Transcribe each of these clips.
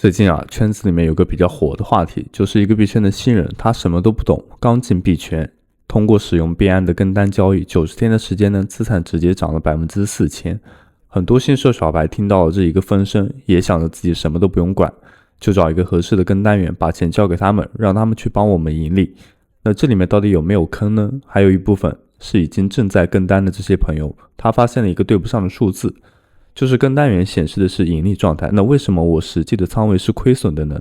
最近啊，圈子里面有个比较火的话题，就是一个币圈的新人，他什么都不懂，刚进币圈，通过使用币安的跟单交易，90天的时间呢，资产直接涨了4000%。很多新手小白听到了这一个风声，也想着自己什么都不用管，就找一个合适的跟单员，把钱交给他们，让他们去帮我们盈利。那这里面到底有没有坑呢？还有一部分是已经正在跟单的这些朋友，他发现了一个对不上的数字。就是跟单员显示的是盈利状态，那为什么我实际的仓位是亏损的呢？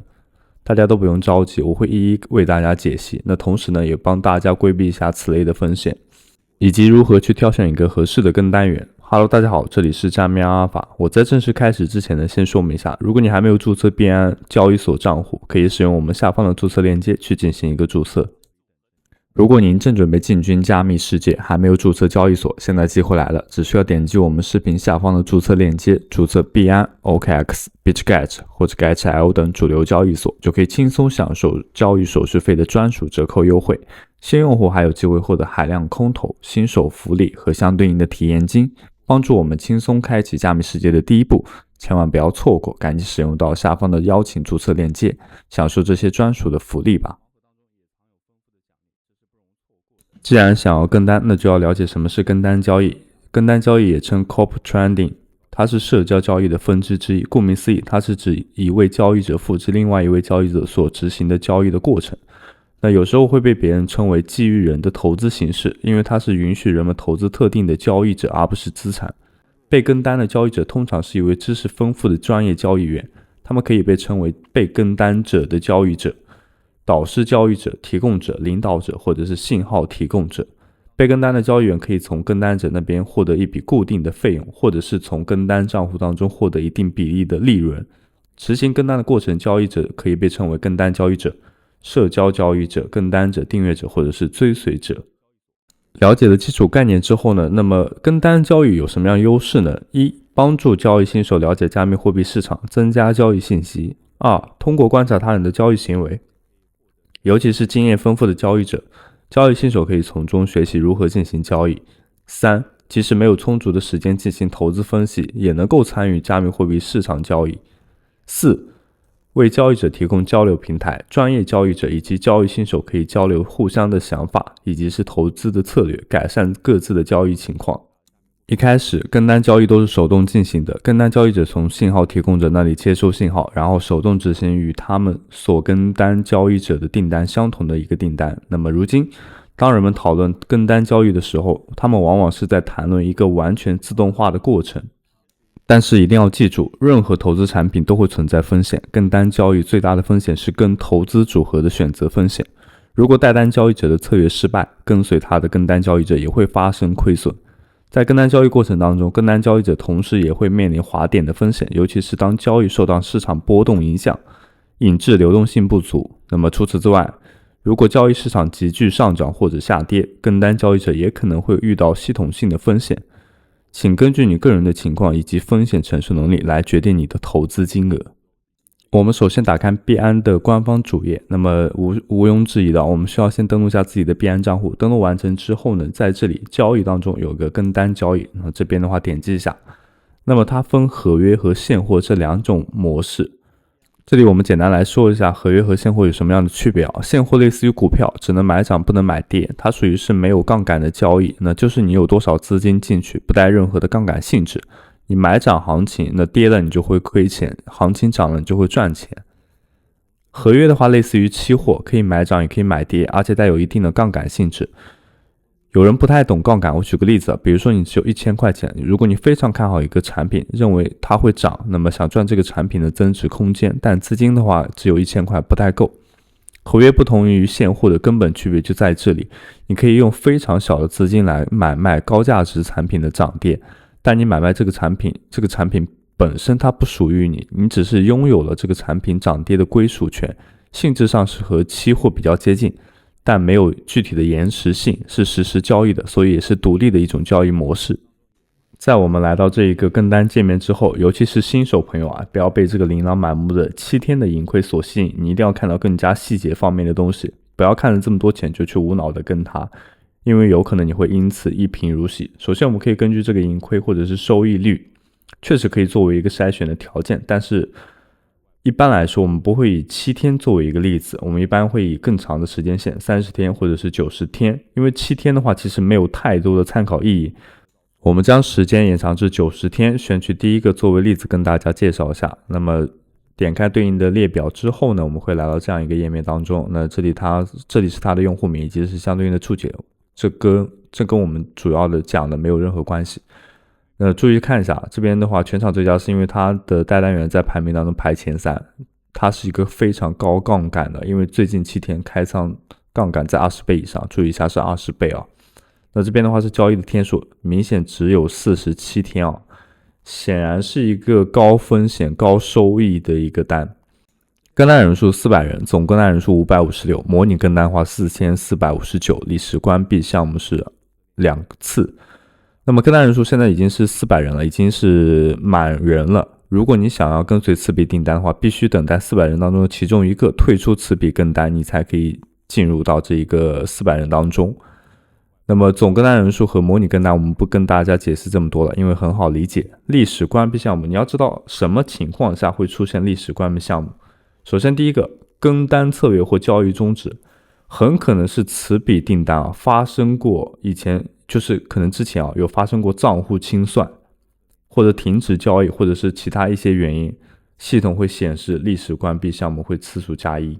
大家都不用着急，我会一一为大家解析。那同时呢，也帮大家规避一下此类的风险，以及如何去挑选一个合适的跟单员。Hello， 大家好，这里是加密阿尔法。我在正式开始之前呢，先说明一下，如果你还没有注册币安交易所账户，可以使用我们下方的注册链接去进行一个注册。如果您正准备进军加密世界，还没有注册交易所，现在机会来了，只需要点击我们视频下方的注册链接，注册币安、OKX、BitGet 或者 GetL 等主流交易所，就可以轻松享受交易手续费的专属折扣优惠。新用户还有机会获得海量空投、新手福利和相对应的体验金，帮助我们轻松开启加密世界的第一步。千万不要错过，赶紧使用到下方的邀请注册链接，享受这些专属的福利吧。既然想要跟单，那就要了解什么是跟单交易。跟单交易也称 Corp Trading， 它是社交交易的分支之一。顾名思义，它是指一位交易者复制另外一位交易者所执行的交易的过程。那有时候会被别人称为基于人的投资形式，因为它是允许人们投资特定的交易者，而不是资产。被跟单的交易者通常是一位知识丰富的专业交易员，他们可以被称为被跟单者的交易者、导师交易者、提供者、领导者或者是信号提供者。被跟单的交易员可以从跟单者那边获得一笔固定的费用，或者是从跟单账户当中获得一定比例的利润。执行跟单的过程，交易者可以被称为跟单交易者、社交交易者、跟单者、订阅者或者是追随者。了解了基础概念之后呢，那么跟单交易有什么样优势呢？一、帮助交易新手了解加密货币市场，增加交易信息。二、通过观察他人的交易行为，尤其是经验丰富的交易者，交易新手可以从中学习如何进行交易。三、即使没有充足的时间进行投资分析，也能够参与加密货币市场交易。四、为交易者提供交流平台，专业交易者以及交易新手可以交流互相的想法，以及是投资的策略，改善各自的交易情况。一开始跟单交易都是手动进行的，跟单交易者从信号提供者那里接收信号，然后手动执行与他们所跟单交易者的订单相同的一个订单。那么如今当人们讨论跟单交易的时候，他们往往是在谈论一个完全自动化的过程。但是一定要记住，任何投资产品都会存在风险，跟单交易最大的风险是跟投资组合的选择风险。如果带单交易者的策略失败，跟随他的跟单交易者也会发生亏损。在跟单交易过程当中，跟单交易者同时也会面临滑点的风险，尤其是当交易受到市场波动影响，引致流动性不足。那么除此之外，如果交易市场急剧上涨或者下跌，跟单交易者也可能会遇到系统性的风险。请根据你个人的情况以及风险承受能力来决定你的投资金额。我们首先打开币安的官方主页，那么毋庸置疑的，我们需要先登录一下自己的币安账户。登录完成之后呢，在这里交易当中有个跟单交易，那这边的话点击一下。那么它分合约和现货这两种模式。这里我们简单来说一下合约和现货有什么样的区别啊？现货类似于股票，只能买涨不能买跌，它属于是没有杠杆的交易，那就是你有多少资金进去，不带任何的杠杆性质。你买涨行情，那跌了你就会亏钱，行情涨了你就会赚钱。合约的话类似于期货，可以买涨也可以买跌，而且带有一定的杠杆性质。有人不太懂杠杆，我举个例子，比如说你只有1000块钱，如果你非常看好一个产品，认为它会涨，那么想赚这个产品的增值空间，但资金的话只有1000块不太够。合约不同于现货的根本区别就在这里，你可以用非常小的资金来买卖高价值产品的涨跌，但你买卖这个产品本身它不属于你，你只是拥有了这个产品涨跌的归属权，性质上是和期货比较接近，但没有具体的延时性，是实时交易的，所以也是独立的一种交易模式。在我们来到这一个跟单界面之后，尤其是新手朋友啊，不要被这个琳琅满目的7天的盈亏所吸引，你一定要看到更加细节方面的东西，不要看了这么多钱就去无脑的跟它，因为有可能你会因此一贫如洗。首先我们可以根据这个盈亏或者是收益率，确实可以作为一个筛选的条件，但是一般来说，我们不会以7天作为一个例子，我们一般会以更长的时间线，30天或者是90天。因为7天的话，其实没有太多的参考意义。我们将时间延长至90天，选取第一个作为例子跟大家介绍一下。那么点开对应的列表之后呢，我们会来到这样一个页面当中。那这里是它的用户名以及是相对应的注解，这跟我们主要的讲的没有任何关系。注意看一下，这边的话全场最佳是因为它的带单元在排名当中排前3，它是一个非常高杠杆的，因为最近7天开仓杠杆在20倍以上，注意一下是20倍啊。那这边的话是交易的天数，明显只有47天啊，显然是一个高风险高收益的一个单。跟单人数400人，总跟单人数556，模拟跟单的话4459，历时关闭项目是2次。那么跟单人数现在已经是400人了，已经是满人了。如果你想要跟随次笔订单的话，必须等待400人当中的其中一个退出次笔跟单，你才可以进入到这一个400人当中。那么总跟单人数和模拟跟单我们不跟大家解释这么多了，因为很好理解。历史关闭项目，你要知道什么情况下会出现历史关闭项目。首先第一个，跟单策略或交易终止，很可能是此笔订单发生过以前，就是可能之前有发生过账户清算或者停止交易，或者是其他一些原因，系统会显示历史关闭项目会次数加1。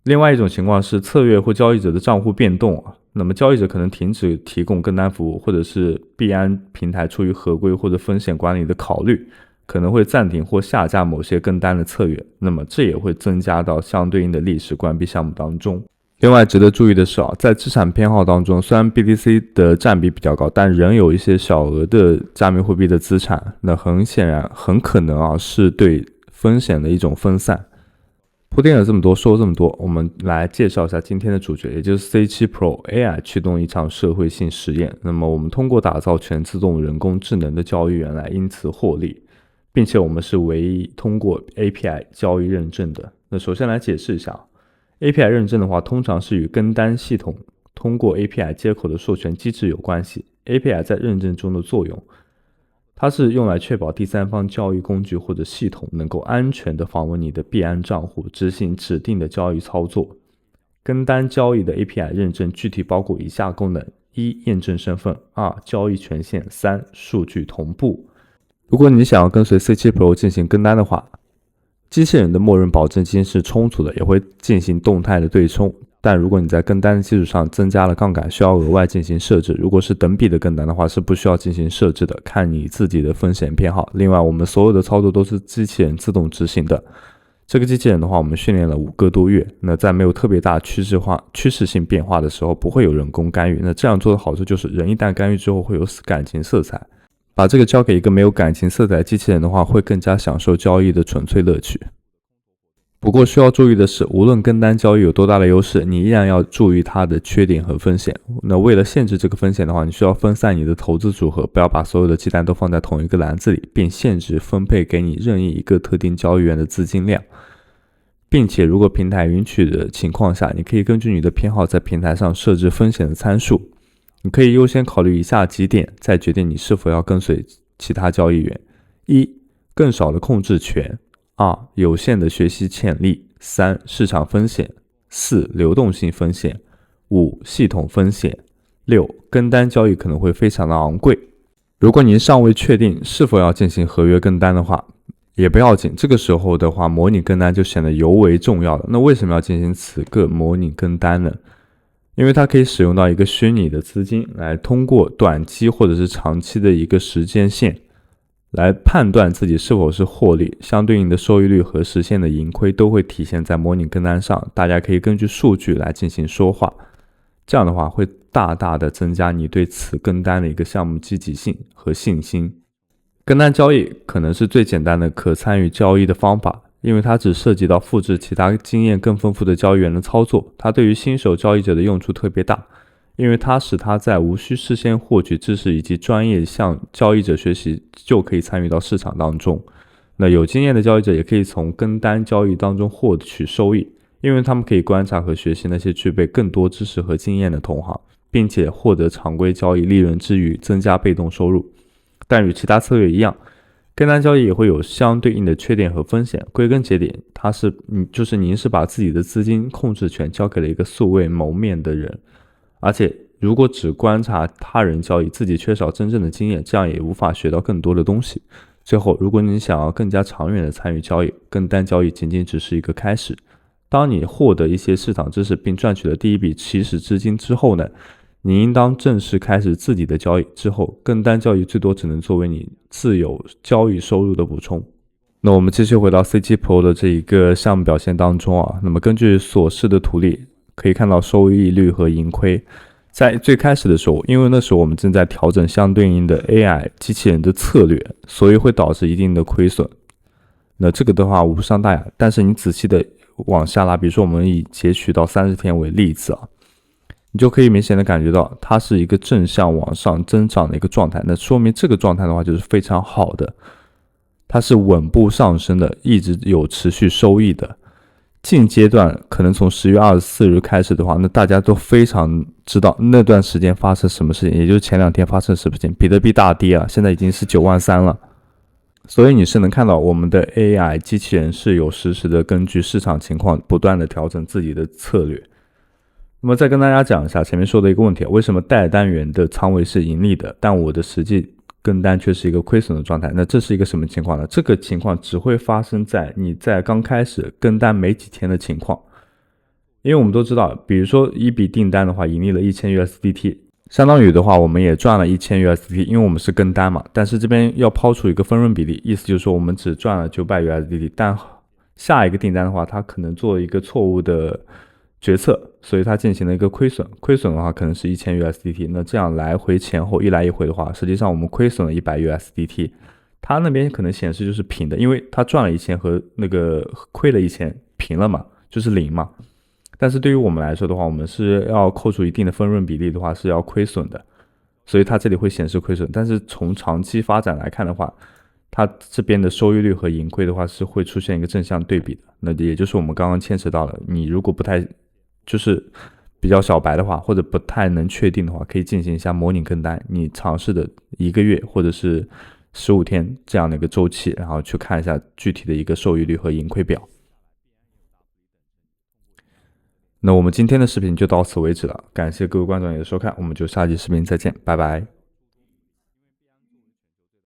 另外一种情况是策略或交易者的账户变动，那么交易者可能停止提供跟单服务，或者是币安平台出于合规或者风险管理的考虑，可能会暂停或下架某些跟单的策略，那么这也会增加到相对应的历史关闭项目当中。另外值得注意的是在资产偏好当中，虽然 BTC 的占比比较高，但仍有一些小额的加密货币的资产，那很显然很可能是对风险的一种分散。铺垫了这么多，说这么多，我们来介绍一下今天的主角，也就是 C7 Pro AI 驱动一场社会性实验。那么我们通过打造全自动人工智能的交易员来因此获利，并且我们是唯一通过 API 交易认证的。那首先来解释一下，API 认证的话，通常是与跟单系统通过 API 接口的授权机制有关系。API 在认证中的作用，它是用来确保第三方交易工具或者系统能够安全地访问你的币安账户，执行指定的交易操作。跟单交易的 API 认证具体包括以下功能： 1. 验证身份； 2. 交易权限； 3. 数据同步。如果你想要跟随 C7 Pro 进行跟单的话，机器人的默认保证金是充足的，也会进行动态的对冲。但如果你在跟单的基础上增加了杠杆，需要额外进行设置。如果是等比的跟单的话，是不需要进行设置的，看你自己的风险偏好。另外，我们所有的操作都是机器人自动执行的。这个机器人的话，我们训练了5个多月。那在没有特别大趋势性变化的时候，不会有人工干预。那这样做的好处就是，人一旦干预之后会有感情色彩。把这个交给一个没有感情色彩的机器人的话，会更加享受交易的纯粹乐趣。不过需要注意的是，无论跟单交易有多大的优势，你依然要注意它的缺点和风险。那为了限制这个风险的话，你需要分散你的投资组合，不要把所有的鸡蛋都放在同一个篮子里，并限制分配给你任意一个特定交易员的资金量。并且如果平台允许的情况下，你可以根据你的偏好在平台上设置风险的参数。你可以优先考虑以下几点，再决定你是否要跟随其他交易员。1. 更少的控制权； 2. 有限的学习潜力； 3. 市场风险； 4. 流动性风险； 5. 系统风险； 6. 跟单交易可能会非常的昂贵。如果您尚未确定是否要进行合约跟单的话，也不要紧，这个时候的话，模拟跟单就显得尤为重要了。那为什么要进行此个模拟跟单呢？因为它可以使用到一个虚拟的资金，来通过短期或者是长期的一个时间线，来判断自己是否是获利，相对应的收益率和实现的盈亏都会体现在模拟跟单上。大家可以根据数据来进行说话，这样的话会大大的增加你对此跟单的一个项目积极性和信心。跟单交易可能是最简单的可参与交易的方法，因为它只涉及到复制其他经验更丰富的交易员的操作。它对于新手交易者的用处特别大，因为它使他在无需事先获取知识以及专业向交易者学习，就可以参与到市场当中。那有经验的交易者也可以从跟单交易当中获取收益，因为他们可以观察和学习那些具备更多知识和经验的同行，并且获得常规交易利润之余增加被动收入。但与其他策略一样，跟单交易也会有相对应的缺点和风险。归根结底，您是把自己的资金控制权交给了一个素未谋面的人，而且如果只观察他人交易，自己缺少真正的经验，这样也无法学到更多的东西。最后，如果你想要更加长远的参与交易，跟单交易仅仅只是一个开始。当你获得一些市场知识并赚取了第一笔起始资金之后呢，你应当正式开始自己的交易。之后，跟单交易最多只能作为你自有交易收入的补充。那我们继续回到 CG Pro 的这一个项目表现当中啊，那么根据所示的图例可以看到收益率和盈亏。在最开始的时候，因为那时候我们正在调整相对应的 AI 机器人的策略，所以会导致一定的亏损。那这个的话无伤大雅，但是你仔细的往下拉，比如说我们以截取到30天为例子啊，你就可以明显的感觉到它是一个正向往上增长的一个状态。那说明这个状态的话就是非常好的，它是稳步上升的，一直有持续收益的。近阶段可能从10月24日开始的话，那大家都非常知道那段时间发生什么事情，也就是前2天发生什么事情，比特币大跌啊，现在已经是93000了。所以你是能看到我们的 AI 机器人是有实时的根据市场情况不断的调整自己的策略。那么再跟大家讲一下前面说的一个问题，为什么带单元的仓位是盈利的，但我的实际跟单却是一个亏损的状态？那这是一个什么情况呢？这个情况只会发生在你在刚开始跟单没几天的情况。因为我们都知道，比如说一笔订单的话盈利了1000 USDT， 相当于的话我们也赚了1000 USDT， 因为我们是跟单嘛，但是这边要抛出一个分润比例，意思就是说我们只赚了900 USDT， 但下一个订单的话它可能做一个错误的决策，所以它进行了一个亏损，亏损的话可能是1000 USDT， 那这样来回前后一来一回的话，实际上我们亏损了100 USDT， 它那边可能显示就是平的，因为它赚了1000和那个亏了1000平了嘛，就是0嘛。但是对于我们来说的话，我们是要扣除一定的分润比例的话是要亏损的，所以它这里会显示亏损。但是从长期发展来看的话，它这边的收益率和盈亏的话是会出现一个正向对比的。那也就是我们刚刚牵扯到了，你如果不太就是比较小白的话，或者不太能确定的话，可以进行一下模拟跟单，你尝试的1个月或者是15天这样的一个周期，然后去看一下具体的一个收益率和盈亏表。那我们今天的视频就到此为止了，感谢各位观众的收看，我们就下期视频再见，拜拜。